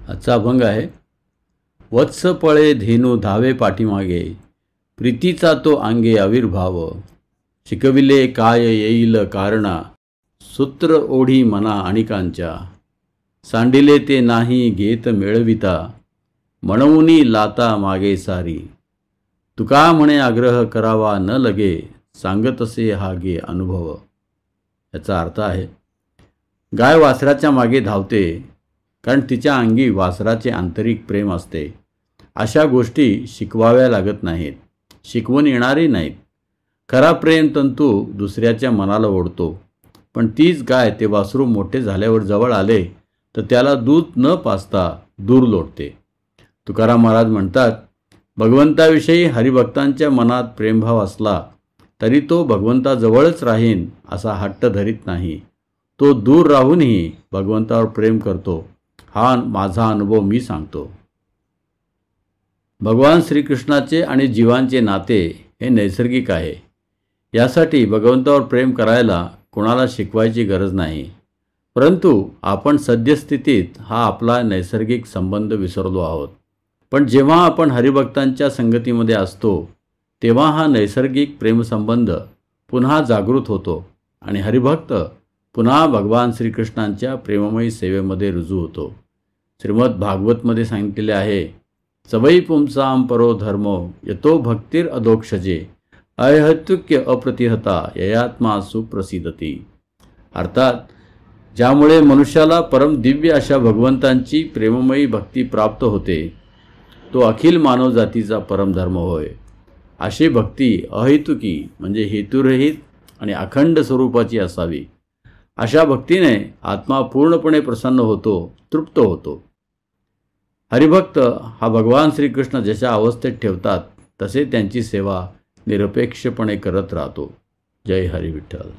आजचा अभंग आहे. वत्स पळे धेनू धावे पाठीमागे, प्रीतीचा तो अंगे आविर्भाव. शिकविले काय येईल कारणा, सूत्र ओढी मना अणिकांच्या. सांडिले ते नाही घेत मिळविता, म्हणूनी लाता मागे सारी. तुका म्हणे आग्रह करावा न लगे, सांगतसे हा गे अनुभव. याचा अर्थ आहे, गाय वासराच्या मागे धावते कारण तिच्या अंगी वासराचे आंतरिक प्रेम असते. अशा गोष्टी शिकवाव्या लागत नाहीत, शिकवून येणारही नाहीत. खरा प्रेम तंतू दुसऱ्याच्या मनाला ओढतो. पण तीच गाय ते वासरू मोठे झाल्यावर जवळ आले तर त्याला दूध न पाजता दूर लोटते. तुकाराम महाराज म्हणतात, भगवंताविषयी हरिभक्तांच्या मनात प्रेमभाव असला तरी तो भगवंताजवळच राहीन असा हट्ट धरीत नाही. तो दूर राहूनही भगवंतावर प्रेम करतो. हा माझा अनुभव मी सांगतो. भगवान श्रीकृष्णाचे आणि जीवांचे नाते हे नैसर्गिक आहे. यासाठी भगवंतावर प्रेम करायला कोणाला शिकवायची गरज नाही. परंतु आपण सद्यस्थितीत हा आपला नैसर्गिक संबंध विसरलो आहोत. पण जेव्हा आपण हरिभक्तांच्या संगतीमध्ये असतो तेव्हा हा नैसर्गिक प्रेमसंबंध पुन्हा जागृत होतो आणि हरिभक्त पुन्हा भगवान श्रीकृष्णांच्या प्रेममयी सेवेमध्ये रुजू होतो. श्रीमद भागवतमध्ये सांगितलेले आहे, सवई पुंसाम परो धर्मो यतो भक्तीर अधोक्षजे, अहत्युक्य अप्रतिहता ययात्मा सुप्रसिद्धती. अर्थात ज्यामुळे मनुष्याला परमदिव्य अशा भगवंतांची प्रेममयी भक्ती प्राप्त होते तो अखिल मानवजातीचा परमधर्म होय. अशी भक्ती अहेतुकी म्हणजे हेतुरहित आणि अखंड स्वरूपाची असावी. अशा भक्तीने आत्मा पूर्णपणे प्रसन्न होतो, तृप्त होतो. हरिभक्त हा भगवान श्रीकृष्ण जशा अवस्थेत ठेवतात तसे त्यांची सेवा निरपेक्षपणे करत राहतो. जय हरी विठ्ठल.